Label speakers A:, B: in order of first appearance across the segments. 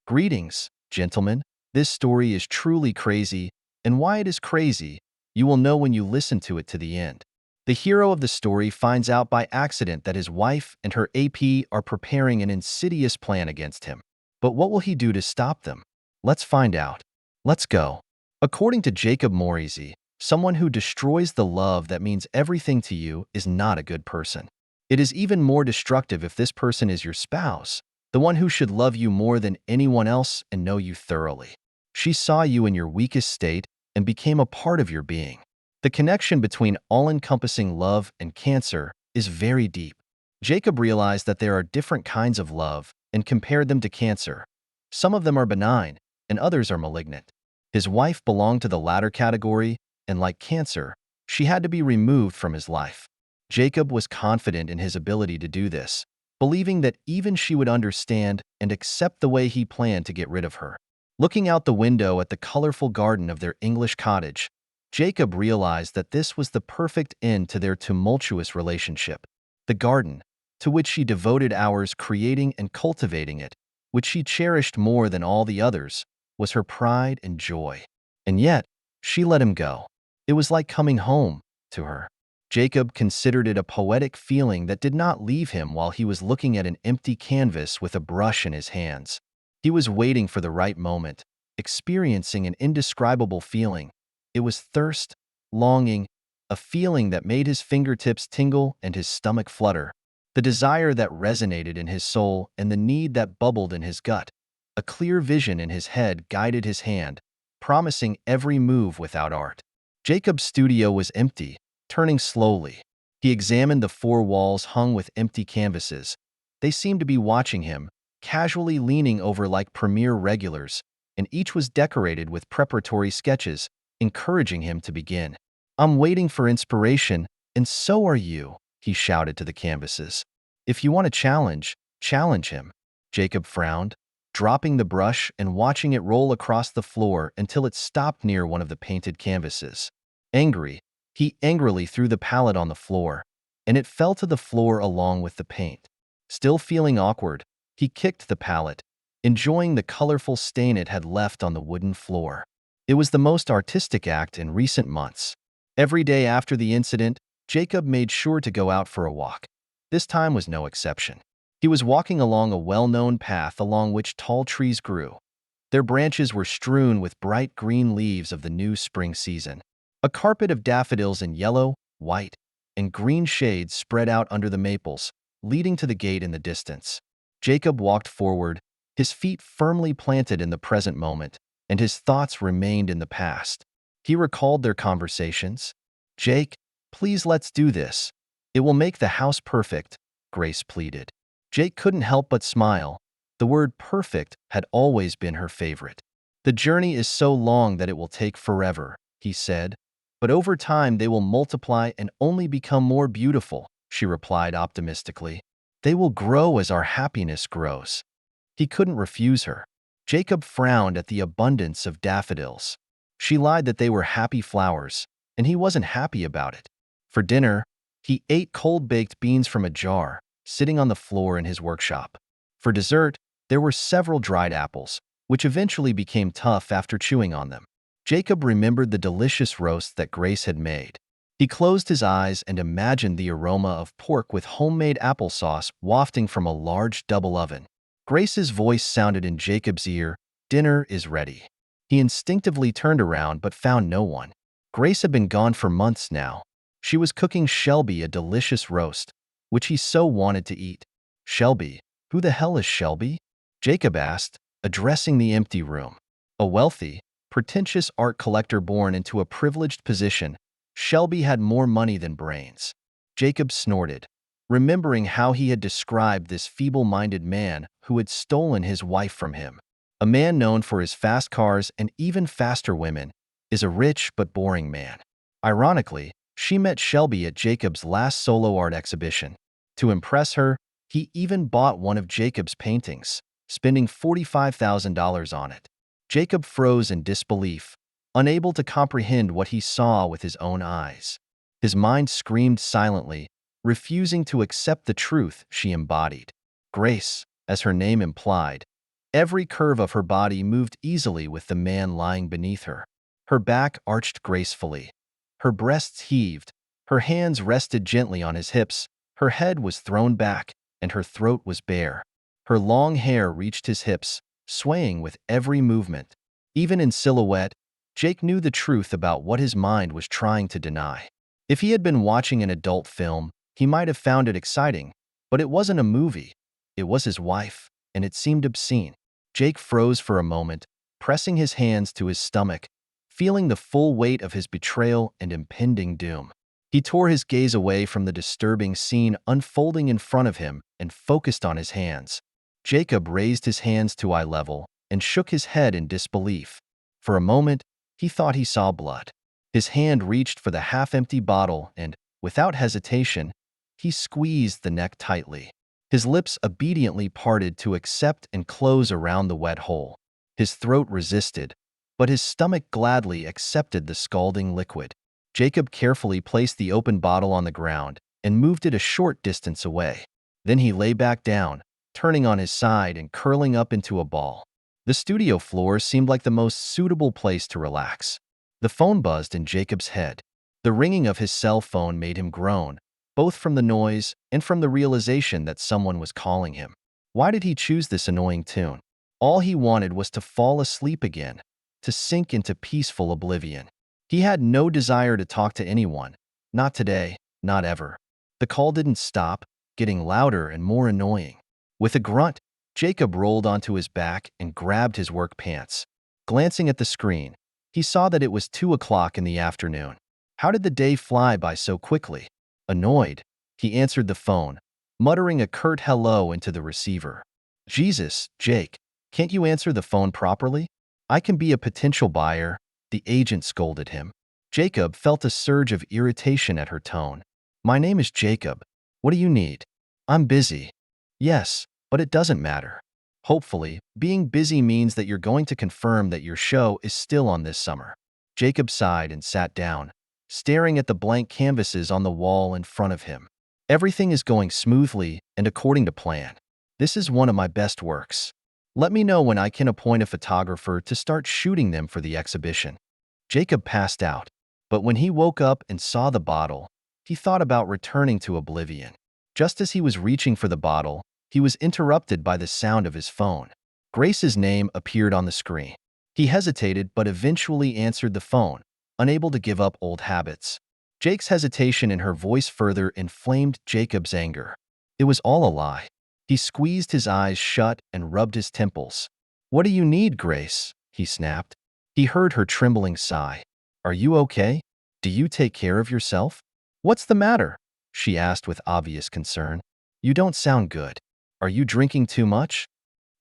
A: Greetings, gentlemen. This story is truly crazy, and why it is crazy, you will know when you listen to it to the end. The hero of the story finds out by accident that his wife and her AP are preparing an insidious plan against him. But what will he do to stop them? Let's find out. Let's go. According to Jacob Morisi, someone who destroys the love that means everything to you is not a good person. It is even more destructive if this person is your spouse, the one who should love you more than anyone else and know you thoroughly. She saw you in your weakest state and became a part of your being. The connection between all-encompassing love and cancer is very deep. Jacob realized that there are different kinds of love and compared them to cancer. Some of them are benign, and others are malignant. His wife belonged to the latter category, and like cancer, she had to be removed from his life. Jacob was confident in his ability to do this, believing that even she would understand and accept the way he planned to get rid of her. Looking out the window at the colorful garden of their English cottage, Jacob realized that this was the perfect end to their tumultuous relationship. The garden, to which she devoted hours creating and cultivating it, which she cherished more than all the others, was her pride and joy. And yet, she let him go. It was like coming home to her. Jacob considered it a poetic feeling that did not leave him while he was looking at an empty canvas with a brush in his hands. He was waiting for the right moment, experiencing an indescribable feeling. It was thirst, longing, a feeling that made his fingertips tingle and his stomach flutter, the desire that resonated in his soul and the need that bubbled in his gut. A clear vision in his head guided his hand, promising every move without art. Jacob's studio was empty, turning slowly. He examined the four walls hung with empty canvases. They seemed to be watching him, casually leaning over like premier regulars, and each was decorated with preparatory sketches, encouraging him to begin. "I'm waiting for inspiration, and so are you," he shouted to the canvases. "If you want a challenge, challenge him." Jacob frowned, dropping the brush and watching it roll across the floor until it stopped near one of the painted canvases. Angry, he angrily threw the palette on the floor, and it fell to the floor along with the paint. Still feeling awkward, he kicked the palette, enjoying the colorful stain it had left on the wooden floor. It was the most artistic act in recent months. Every day after the incident, Jacob made sure to go out for a walk. This time was no exception. He was walking along a well-known path along which tall trees grew. Their branches were strewn with bright green leaves of the new spring season. A carpet of daffodils in yellow, white, and green shades spread out under the maples, leading to the gate in the distance. Jacob walked forward, his feet firmly planted in the present moment, and his thoughts remained in the past. He recalled their conversations. "Jake, please let's do this. It will make the house perfect," Grace pleaded. Jake couldn't help but smile. The word perfect had always been her favorite. "The journey is so long that it will take forever," he said. "But over time they will multiply and only become more beautiful," she replied optimistically. "They will grow as our happiness grows." He couldn't refuse her. Jacob frowned at the abundance of daffodils. She lied that they were happy flowers, and he wasn't happy about it. For dinner, he ate cold-baked beans from a jar, sitting on the floor in his workshop. For dessert, there were several dried apples, which eventually became tough after chewing on them. Jacob remembered the delicious roast that Grace had made. He closed his eyes and imagined the aroma of pork with homemade applesauce wafting from a large double oven. Grace's voice sounded in Jacob's ear, "Dinner is ready." He instinctively turned around but found no one. Grace had been gone for months now. She was cooking Shelby a delicious roast, which he so wanted to eat. "Shelby? Who the hell is Shelby?" Jacob asked, addressing the empty room. A wealthy, pretentious art collector born into a privileged position, Shelby had more money than brains. Jacob snorted, remembering how he had described this feeble-minded man who had stolen his wife from him. A man known for his fast cars and even faster women is a rich but boring man. Ironically, she met Shelby at Jacob's last solo art exhibition. To impress her, he even bought one of Jacob's paintings, spending $45,000 on it. Jacob froze in disbelief, unable to comprehend what he saw with his own eyes. His mind screamed silently, refusing to accept the truth she embodied. Grace, as her name implied, Every curve of her body moved easily with the man lying beneath her. Her back arched gracefully. Her breasts heaved. Her hands rested gently on his hips. Her head was thrown back, and her throat was bare. Her long hair reached his hips, swaying with every movement. Even in silhouette, Jake knew the truth about what his mind was trying to deny. If he had been watching an adult film, he might have found it exciting, but it wasn't a movie. It was his wife, and it seemed obscene. Jake froze for a moment, pressing his hands to his stomach, feeling the full weight of his betrayal and impending doom. He tore his gaze away from the disturbing scene unfolding in front of him and focused on his hands. Jacob raised his hands to eye level and shook his head in disbelief. For a moment, he thought he saw blood. His hand reached for the half-empty bottle and, without hesitation, he squeezed the neck tightly. His lips obediently parted to accept and close around the wet hole. His throat resisted, but his stomach gladly accepted the scalding liquid. Jacob carefully placed the open bottle on the ground and moved it a short distance away. Then he lay back down, turning on his side and curling up into a ball. The studio floor seemed like the most suitable place to relax. The phone buzzed in Jacob's head. The ringing of his cell phone made him groan, both from the noise and from the realization that someone was calling him. Why did he choose this annoying tune? All he wanted was to fall asleep again, to sink into peaceful oblivion. He had no desire to talk to anyone. Not today, not ever. The call didn't stop, getting louder and more annoying. With a grunt, Jacob rolled onto his back and grabbed his work pants. Glancing at the screen, he saw that it was 2 o'clock in the afternoon. How did the day fly by so quickly? Annoyed, he answered the phone, muttering a curt hello into the receiver. Jesus, Jake, can't you answer the phone properly? I can be a potential buyer, the agent scolded him. Jacob felt a surge of irritation at her tone. My name is Jacob. What do you need? I'm busy. Yes, but it doesn't matter. Hopefully, being busy means that you're going to confirm that your show is still on this summer. Jacob sighed and sat down, staring at the blank canvases on the wall in front of him. Everything is going smoothly and according to plan. This is one of my best works. Let me know when I can appoint a photographer to start shooting them for the exhibition. Jacob passed out, but when he woke up and saw the bottle, he thought about returning to oblivion. Just as he was reaching for the bottle, he was interrupted by the sound of his phone. Grace's name appeared on the screen. He hesitated but eventually answered the phone, unable to give up old habits. Jake's hesitation in her voice further inflamed Jacob's anger. It was all a lie. He squeezed his eyes shut and rubbed his temples. What do you need, Grace? He snapped. He heard her trembling sigh. Are you okay? Do you take care of yourself? What's the matter? She asked with obvious concern. You don't sound good. Are you drinking too much?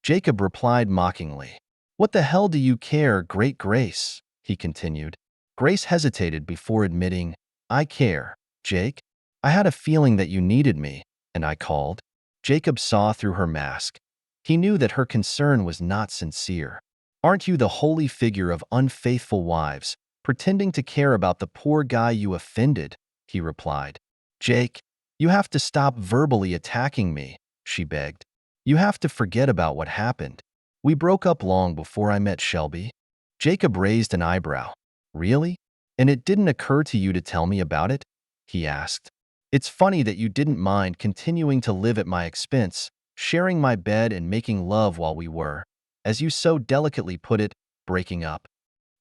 A: Jacob replied mockingly. What the hell do you care, Great Grace? He continued. Grace hesitated before admitting, I care, Jake. I had a feeling that you needed me, and I called. Jacob saw through her mask. He knew that her concern was not sincere. Aren't you the holy figure of unfaithful wives, pretending to care about the poor guy you offended? He replied. Jake, you have to stop verbally attacking me, she begged. You have to forget about what happened. We broke up long before I met Shelby. Jacob raised an eyebrow. Really? And it didn't occur to you to tell me about it? He asked. It's funny that you didn't mind continuing to live at my expense, sharing my bed and making love while we were, as you so delicately put it, breaking up.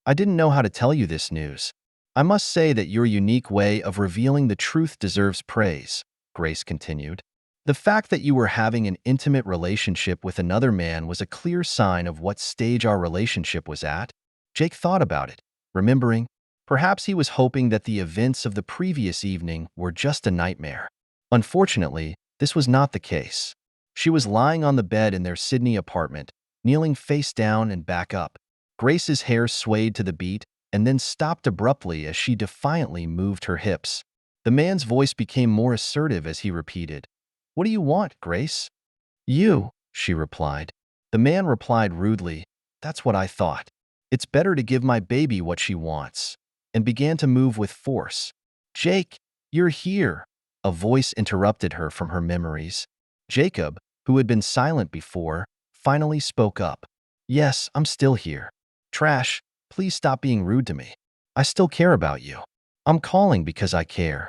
A: I didn't know how to tell you this news. I must say that your unique way of revealing the truth deserves praise, Grace continued. The fact that you were having an intimate relationship with another man was a clear sign of what stage our relationship was at. Jake thought about it, remembering. Perhaps he was hoping that the events of the previous evening were just a nightmare. Unfortunately, this was not the case. She was lying on the bed in their Sydney apartment, kneeling face down and back up. Grace's hair swayed to the beat and then stopped abruptly as she defiantly moved her hips. The man's voice became more assertive as he repeated, What do you want, Grace? You, she replied. The man replied rudely, That's what I thought. It's better to give my baby what she wants, and began to move with force. Jake, you're here. A voice interrupted her from her memories. Jacob, who had been silent before, finally spoke up. Yes, I'm still here. Trash, please stop being rude to me. I still care about you. I'm calling because I care.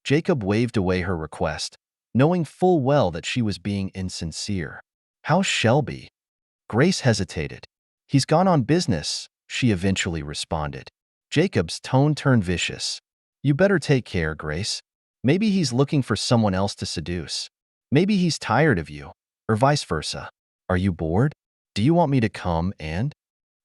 A: Jacob waved away her request, knowing full well that she was being insincere. How's Shelby? Grace hesitated. He's gone on business, she eventually responded. Jacob's tone turned vicious. You better take care, Grace. Maybe he's looking for someone else to seduce. Maybe he's tired of you, or vice versa. Are you bored? Do you want me to come and?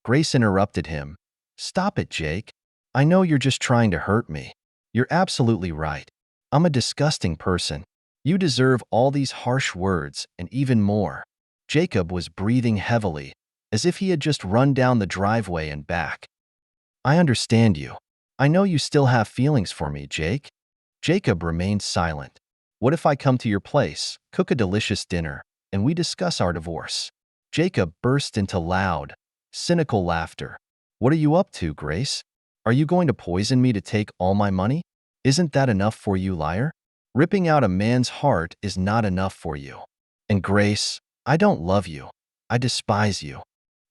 A: Grace interrupted him. Stop it, Jake. I know you're just trying to hurt me. You're absolutely right. I'm a disgusting person. You deserve all these harsh words and even more. Jacob was breathing heavily, as if he had just run down the driveway and back. I understand you. I know you still have feelings for me, Jake. Jacob remained silent. What if I come to your place, cook a delicious dinner, and we discuss our divorce? Jacob burst into loud, cynical laughter. What are you up to, Grace? Are you going to poison me to take all my money? Isn't that enough for you, liar? Ripping out a man's heart is not enough for you. And Grace, I don't love you. I despise you.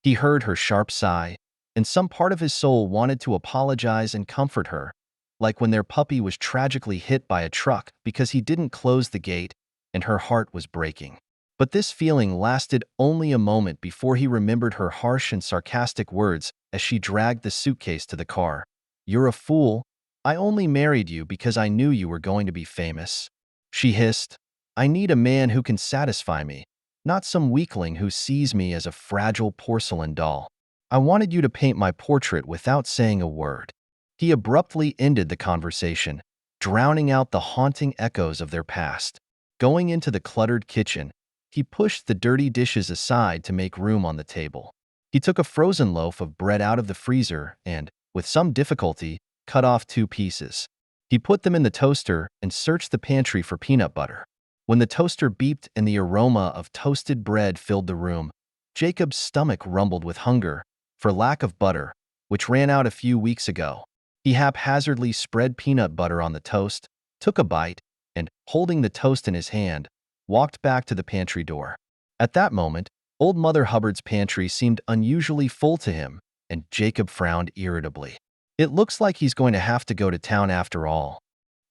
A: He heard her sharp sigh, and some part of his soul wanted to apologize and comfort her, like when their puppy was tragically hit by a truck because he didn't close the gate and her heart was breaking. But this feeling lasted only a moment before he remembered her harsh and sarcastic words as she dragged the suitcase to the car. You're a fool. I only married you because I knew you were going to be famous. She hissed. I need a man who can satisfy me, not some weakling who sees me as a fragile porcelain doll. I wanted you to paint my portrait without saying a word. He abruptly ended the conversation, drowning out the haunting echoes of their past. Going into the cluttered kitchen, he pushed the dirty dishes aside to make room on the table. He took a frozen loaf of bread out of the freezer and, with some difficulty, cut off 2 pieces. He put them in the toaster and searched the pantry for peanut butter. When the toaster beeped and the aroma of toasted bread filled the room, Jacob's stomach rumbled with hunger, for lack of butter, which ran out a few weeks ago. He haphazardly spread peanut butter on the toast, took a bite, and, holding the toast in his hand, walked back to the pantry door. At that moment, Old Mother Hubbard's pantry seemed unusually full to him, and Jacob frowned irritably. It looks like he's going to have to go to town after all.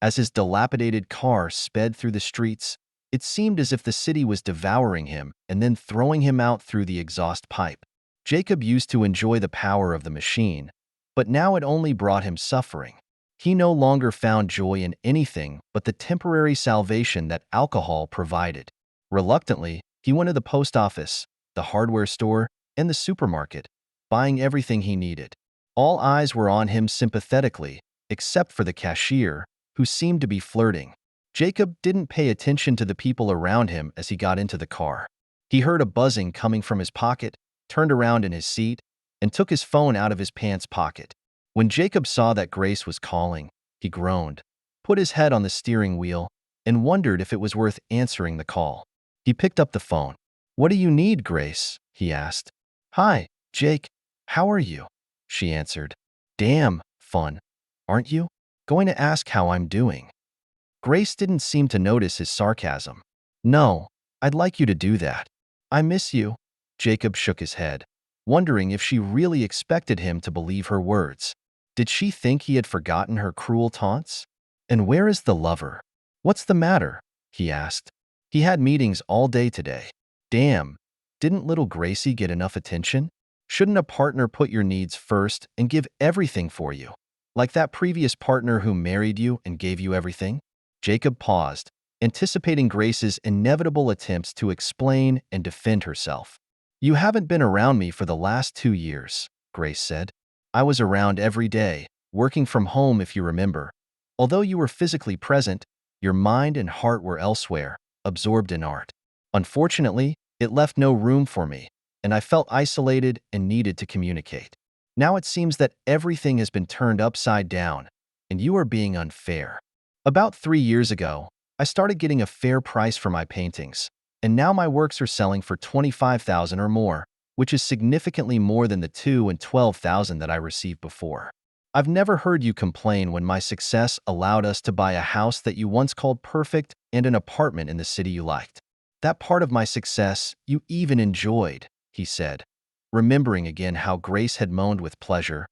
A: As his dilapidated car sped through the streets, it seemed as if the city was devouring him and then throwing him out through the exhaust pipe. Jacob used to enjoy the power of the machine, but now it only brought him suffering. He no longer found joy in anything but the temporary salvation that alcohol provided. Reluctantly, he went to the post office, the hardware store, and the supermarket, buying everything he needed. All eyes were on him sympathetically, except for the cashier, who seemed to be flirting. Jacob didn't pay attention to the people around him as he got into the car. He heard a buzzing coming from his pocket, turned around in his seat, and took his phone out of his pants pocket. When Jacob saw that Grace was calling, he groaned, put his head on the steering wheel, and wondered if it was worth answering the call. He picked up the phone. What do you need, Grace? He asked. Hi, Jake. How are you? She answered. Damn, fun, aren't you? Going to ask how I'm doing. Grace didn't seem to notice his sarcasm. No, I'd like you to do that. I miss you. Jacob shook his head, wondering if she really expected him to believe her words. Did she think he had forgotten her cruel taunts? And where is the lover? What's the matter? He asked. He had meetings all day today. Damn, didn't little Gracie get enough attention? Shouldn't a partner put your needs first and give everything for you? Like that previous partner who married you and gave you everything? Jacob paused, anticipating Grace's inevitable attempts to explain and defend herself. You haven't been around me for the last 2 years, Grace said. I was around every day, working from home if you remember. Although you were physically present, your mind and heart were elsewhere, absorbed in art. Unfortunately, it left no room for me, and I felt isolated and needed to communicate. Now it seems that everything has been turned upside down, and you are being unfair. About 3 years ago, I started getting a fair price for my paintings, and now my works are selling for $25,000 or more, which is significantly more than the $2,000 and $12,000 that I received before. I've never heard you complain when my success allowed us to buy a house that you once called perfect and an apartment in the city you liked. That part of my success you even enjoyed, he said, remembering again how Grace had moaned with pleasure,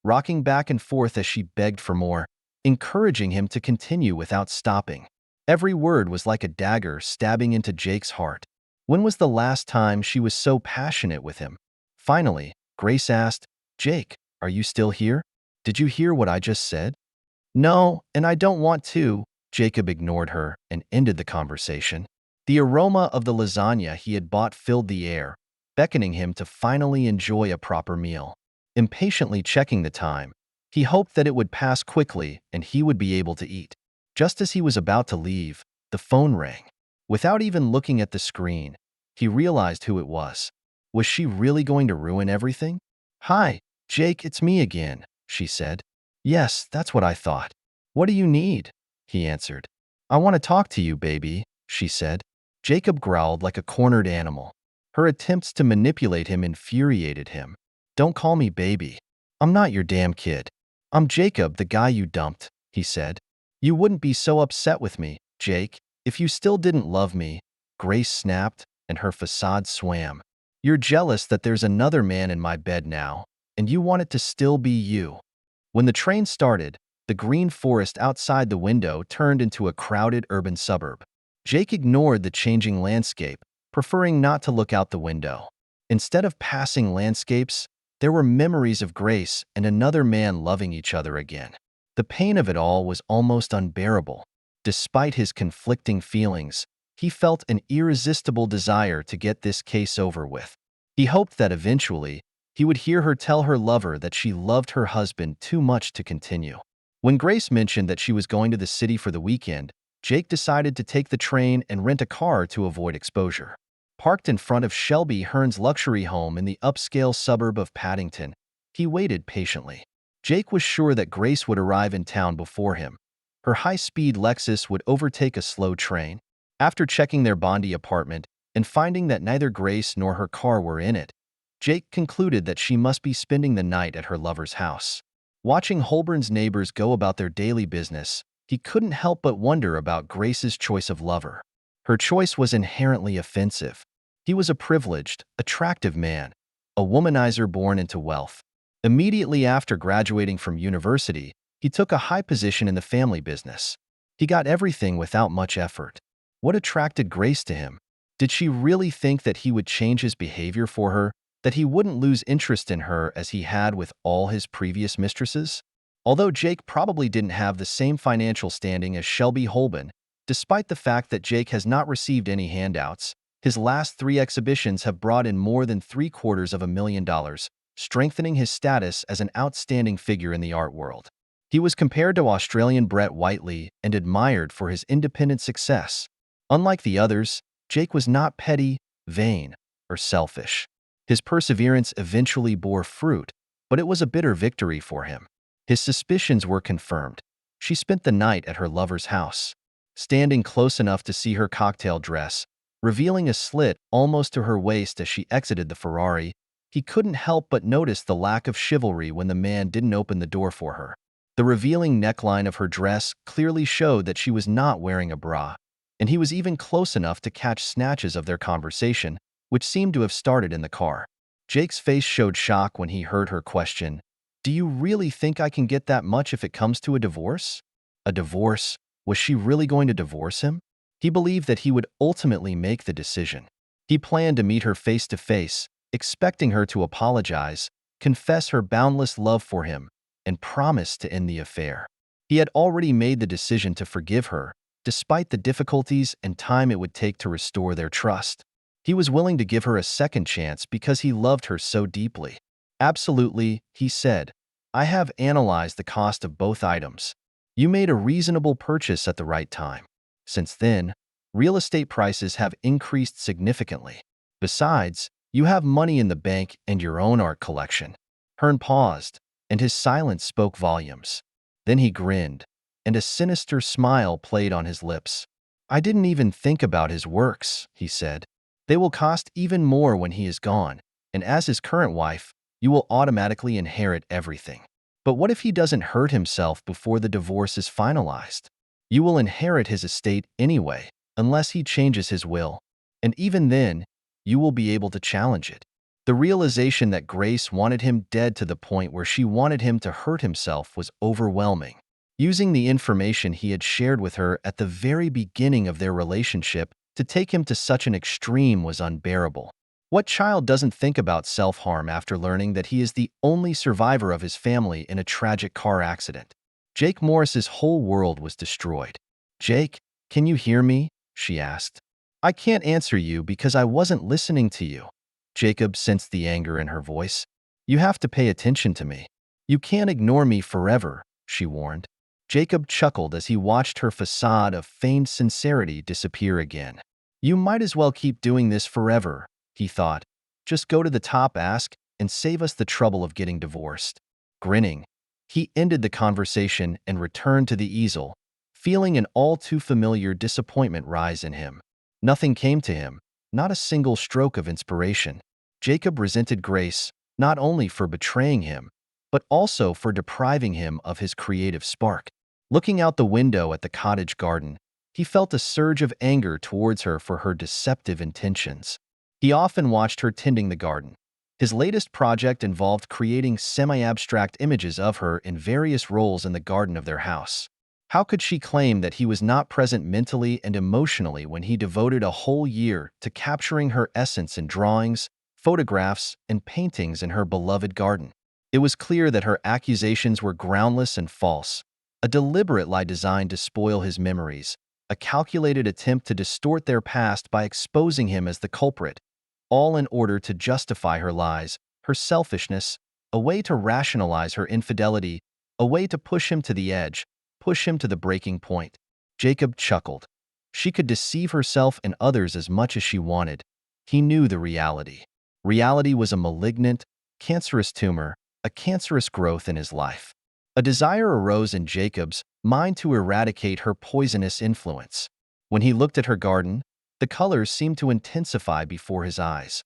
A: rocking back and forth as she begged for more, encouraging him to continue without stopping. Every word was like a dagger stabbing into Jake's heart. When was the last time she was so passionate with him? Finally, Grace asked, "Jake, are you still here? Did you hear what I just said?" "No, and I don't want to." Jacob ignored her and ended the conversation. The aroma of the lasagna he had bought filled the air, beckoning him to finally enjoy a proper meal. Impatiently checking the time, he hoped that it would pass quickly and he would be able to eat. Just as he was about to leave, the phone rang. Without even looking at the screen, he realized who it was. Was she really going to ruin everything? "Hi, Jake, it's me again," she said. "Yes, that's what I thought. What do you need?" he answered. "I want to talk to you, baby," she said. Jacob growled like a cornered animal. Her attempts to manipulate him infuriated him. "Don't call me baby. I'm not your damn kid. I'm Jacob, the guy you dumped," he said. "You wouldn't be so upset with me, Jake, if you still didn't love me." Grace snapped, and her facade swam. "You're jealous that there's another man in my bed now, and you want it to still be you." When the train started, the green forest outside the window turned into a crowded urban suburb. Jake ignored the changing landscape, preferring not to look out the window. Instead of passing landscapes, there were memories of Grace and another man loving each other again. The pain of it all was almost unbearable. Despite his conflicting feelings, he felt an irresistible desire to get this case over with. He hoped that eventually, he would hear her tell her lover that she loved her husband too much to continue. When Grace mentioned that she was going to the city for the weekend, Jake decided to take the train and rent a car to avoid exposure. Parked in front of Shelby Hearn's luxury home in the upscale suburb of Paddington, he waited patiently. Jake was sure that Grace would arrive in town before him. Her high-speed Lexus would overtake a slow train. After checking their Bondi apartment and finding that neither Grace nor her car were in it, Jake concluded that she must be spending the night at her lover's house. Watching Holborn's neighbors go about their daily business, he couldn't help but wonder about Grace's choice of lover. Her choice was inherently offensive. He was a privileged, attractive man, a womanizer born into wealth. Immediately after graduating from university, he took a high position in the family business. He got everything without much effort. What attracted Grace to him? Did she really think that he would change his behavior for her, that he wouldn't lose interest in her as he had with all his previous mistresses? Although Jake probably didn't have the same financial standing as Shelby Holborn, despite the fact that Jake has not received any handouts, his last 3 exhibitions have brought in more than $750,000, strengthening his status as an outstanding figure in the art world. He was compared to Australian Brett Whiteley and admired for his independent success. Unlike the others, Jake was not petty, vain, or selfish. His perseverance eventually bore fruit, but it was a bitter victory for him. His suspicions were confirmed. She spent the night at her lover's house. Standing close enough to see her cocktail dress, revealing a slit almost to her waist as she exited the Ferrari, he couldn't help but notice the lack of chivalry when the man didn't open the door for her. The revealing neckline of her dress clearly showed that she was not wearing a bra, and he was even close enough to catch snatches of their conversation, which seemed to have started in the car. Jake's face showed shock when he heard her question, "Do you really think I can get that much if it comes to a divorce?" A divorce? Was she really going to divorce him? He believed that he would ultimately make the decision. He planned to meet her face to face, expecting her to apologize, confess her boundless love for him, and promise to end the affair. He had already made the decision to forgive her, despite the difficulties and time it would take to restore their trust. He was willing to give her a second chance because he loved her so deeply. "Absolutely," he said. "I have analyzed the cost of both items. You made a reasonable purchase at the right time. Since then, real estate prices have increased significantly. Besides, you have money in the bank and your own art collection." Hearn paused, and his silence spoke volumes. Then he grinned, and a sinister smile played on his lips. "I didn't even think about his works," he said. "They will cost even more when he is gone, and as his current wife, you will automatically inherit everything. But what if he doesn't hurt himself before the divorce is finalized? You will inherit his estate anyway, unless he changes his will. And even then, you will be able to challenge it. The realization that Grace wanted him dead to the point where she wanted him to hurt himself was overwhelming. Using the information he had shared with her at the very beginning of their relationship to take him to such an extreme was unbearable. What child doesn't think about self-harm after learning that he is the only survivor of his family in a tragic car accident? Jake Morris's whole world was destroyed. "Jake, can you hear me?" she asked. "I can't answer you because I wasn't listening to you." Jacob sensed the anger in her voice. "You have to pay attention to me. You can't ignore me forever," she warned. Jacob chuckled as he watched her facade of feigned sincerity disappear again. "You might as well keep doing this forever," he thought. "Just go to the top ask and save us the trouble of getting divorced." Grinning, he ended the conversation and returned to the easel, feeling an all-too-familiar disappointment rise in him. Nothing came to him, not a single stroke of inspiration. Jacob resented Grace, not only for betraying him, but also for depriving him of his creative spark. Looking out the window at the cottage garden, he felt a surge of anger towards her for her deceptive intentions. He often watched her tending the garden. His latest project involved creating semi-abstract images of her in various roles in the garden of their house. How could she claim that he was not present mentally and emotionally when he devoted a whole year to capturing her essence in drawings, photographs, and paintings in her beloved garden? It was clear that her accusations were groundless and false, a deliberate lie designed to spoil his memories, a calculated attempt to distort their past by exposing him as the culprit, all in order to justify her lies, her selfishness, a way to rationalize her infidelity, a way to push him to the edge, push him to the breaking point. Jacob chuckled. She could deceive herself and others as much as she wanted. He knew the reality. Reality was a malignant, cancerous tumor, a cancerous growth in his life. A desire arose in Jacob's mind to eradicate her poisonous influence. When he looked at her garden, the colors seemed to intensify before his eyes.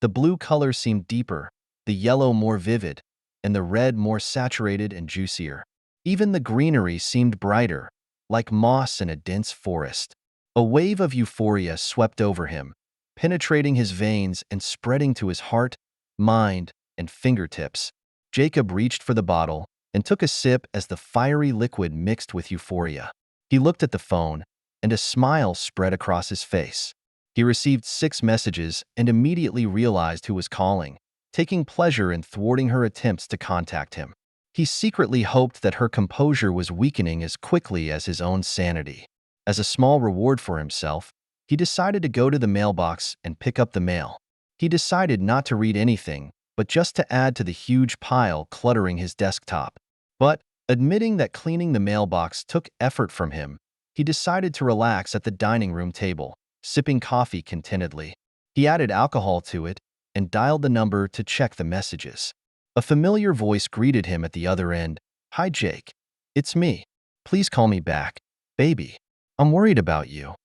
A: The blue color seemed deeper, the yellow more vivid, and the red more saturated and juicier. Even the greenery seemed brighter, like moss in a dense forest. A wave of euphoria swept over him, penetrating his veins and spreading to his heart, mind, and fingertips. Jacob reached for the bottle and took a sip as the fiery liquid mixed with euphoria. He looked at the phone, and a smile spread across his face. He received 6 messages and immediately realized who was calling, taking pleasure in thwarting her attempts to contact him. He secretly hoped that her composure was weakening as quickly as his own sanity. As a small reward for himself, he decided to go to the mailbox and pick up the mail. He decided not to read anything, but just to add to the huge pile cluttering his desktop. But, admitting that cleaning the mailbox took effort from him, he decided to relax at the dining room table, sipping coffee contentedly. He added alcohol to it and dialed the number to check the messages. A familiar voice greeted him at the other end. "Hi, Jake. It's me. Please call me back. Baby, I'm worried about you."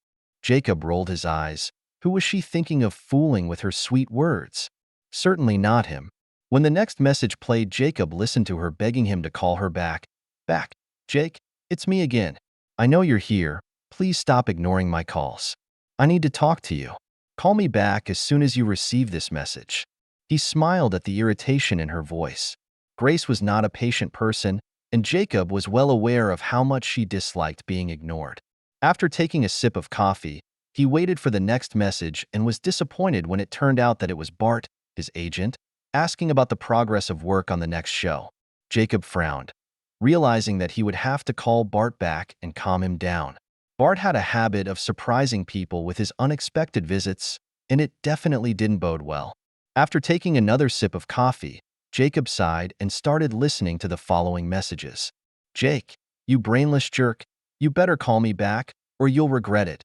A: Jacob rolled his eyes. Who was she thinking of fooling with her sweet words? Certainly not him. When the next message played, Jacob listened to her begging him to call her back. "Back, Jake, it's me again. I know you're here. Please stop ignoring my calls. I need to talk to you. Call me back as soon as you receive this message." He smiled at the irritation in her voice. Grace was not a patient person, and Jacob was well aware of how much she disliked being ignored. After taking a sip of coffee, he waited for the next message and was disappointed when it turned out that it was Bart, his agent, asking about the progress of work on the next show. Jacob frowned, realizing that he would have to call Bart back and calm him down. Bart had a habit of surprising people with his unexpected visits, and it definitely didn't bode well. After taking another sip of coffee, Jacob sighed and started listening to the following messages. "Jake, you brainless jerk, you better call me back, or you'll regret it."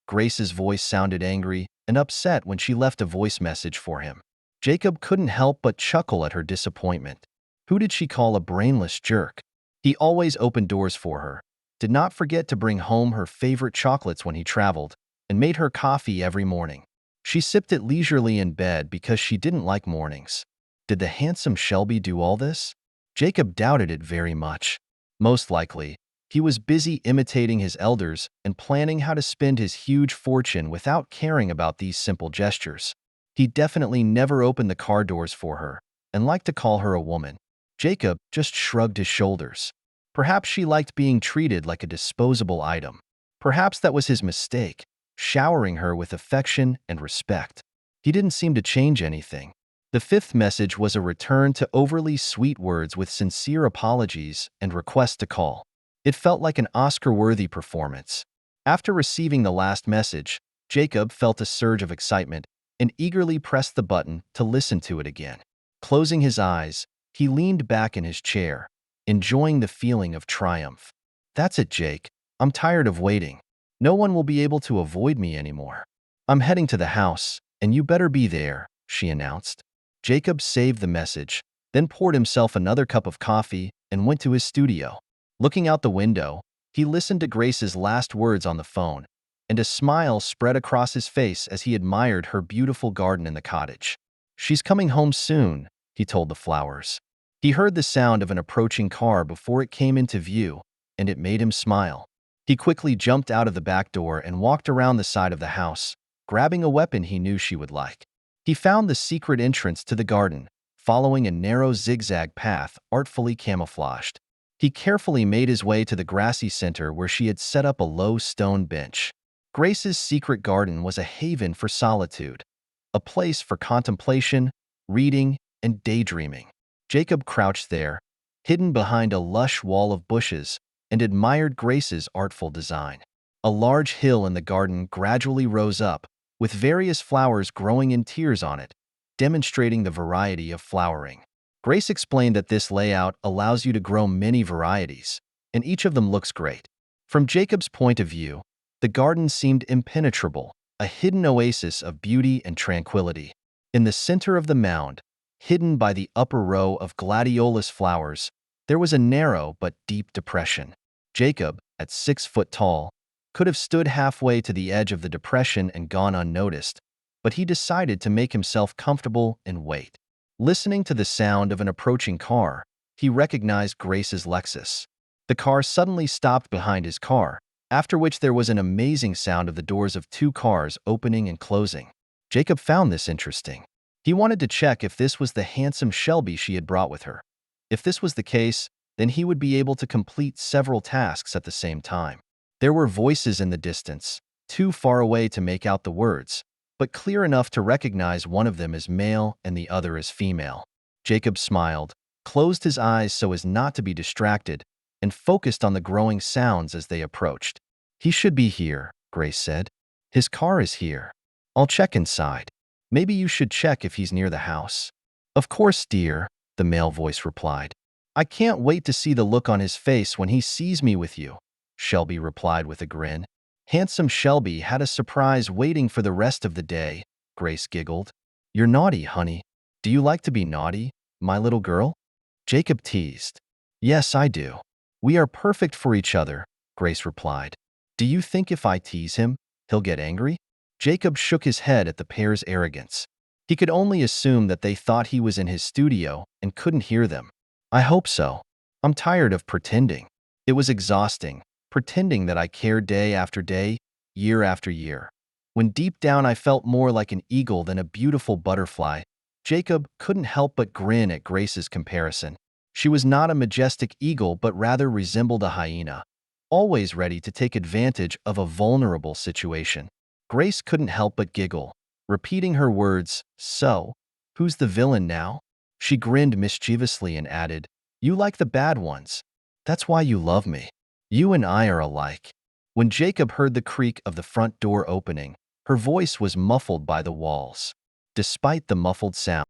A: Grace's voice sounded angry and upset when she left a voice message for him. Jacob couldn't help but chuckle at her disappointment. Who did she call a brainless jerk? He always opened doors for her, did not forget to bring home her favorite chocolates when he traveled, and made her coffee every morning. She sipped it leisurely in bed because she didn't like mornings. Did the handsome Shelby do all this? Jacob doubted it very much. Most likely, He was busy imitating his elders and planning how to spend his huge fortune without caring about these simple gestures. He definitely never opened the car doors for her and liked to call her a woman. Jacob just shrugged his shoulders. Perhaps she liked being treated like a disposable item. Perhaps that was his mistake, showering her with affection and respect. He didn't seem to change anything. The fifth message was a return to overly sweet words with sincere apologies and requests to call. It felt like an Oscar-worthy performance. After receiving the last message, Jacob felt a surge of excitement and eagerly pressed the button to listen to it again. Closing his eyes, he leaned back in his chair, enjoying the feeling of triumph. "That's it, Jake. I'm tired of waiting. No one will be able to avoid me anymore. I'm heading to the house, and you better be there," she announced. Jacob saved the message, then poured himself another cup of coffee and went to his studio. Looking out the window, he listened to Grace's last words on the phone, and a smile spread across his face as he admired her beautiful garden in the cottage. "She's coming home soon," he told the flowers. He heard the sound of an approaching car before it came into view, and it made him smile. He quickly jumped out of the back door and walked around the side of the house, grabbing a weapon he knew she would like. He found the secret entrance to the garden, following a narrow zigzag path artfully camouflaged. He carefully made his way to the grassy center where she had set up a low stone bench. Grace's secret garden was a haven for solitude, a place for contemplation, reading, and daydreaming. Jacob crouched there, hidden behind a lush wall of bushes, and admired Grace's artful design. A large hill in the garden gradually rose up, with various flowers growing in tiers on it, demonstrating the variety of flowering. Grace explained that this layout allows you to grow many varieties, and each of them looks great. From Jacob's point of view, the garden seemed impenetrable, a hidden oasis of beauty and tranquility. In the center of the mound, hidden by the upper row of gladiolus flowers, there was a narrow but deep depression. Jacob, at 6 foot tall, could have stood halfway to the edge of the depression and gone unnoticed, but he decided to make himself comfortable and wait. Listening to the sound of an approaching car, he recognized Grace's Lexus. The car suddenly stopped behind his car, after which there was an amazing sound of the doors of 2 cars opening and closing. Jacob found this interesting. He wanted to check if this was the handsome Shelby she had brought with her. If this was the case, then he would be able to complete several tasks at the same time. There were voices in the distance, too far away to make out the words, but clear enough to recognize one of them as male and the other as female. Jacob smiled, closed his eyes so as not to be distracted, and focused on the growing sounds as they approached. "He should be here," Grace said. "His car is here. I'll check inside. Maybe you should check if he's near the house." "Of course, dear," the male voice replied. "I can't wait to see the look on his face when he sees me with you," Shelby replied with a grin. Handsome Shelby had a surprise waiting for the rest of the day, Grace giggled. "You're naughty, honey. Do you like to be naughty, my little girl?" Jacob teased. "Yes, I do. We are perfect for each other," Grace replied. "Do you think if I tease him, he'll get angry?" Jacob shook his head at the pair's arrogance. He could only assume that they thought he was in his studio and couldn't hear them. "I hope so. I'm tired of pretending. It was exhausting, pretending that I cared day after day, year after year. When deep down I felt more like an eagle than a beautiful butterfly." Jacob couldn't help but grin at Grace's comparison. She was not a majestic eagle but rather resembled a hyena, always ready to take advantage of a vulnerable situation. Grace couldn't help but giggle, repeating her words, "So, who's the villain now?" She grinned mischievously and added, "You like the bad ones. That's why you love me. You and I are alike." When Jacob heard the creak of the front door opening, her voice was muffled by the walls. Despite the muffled sound,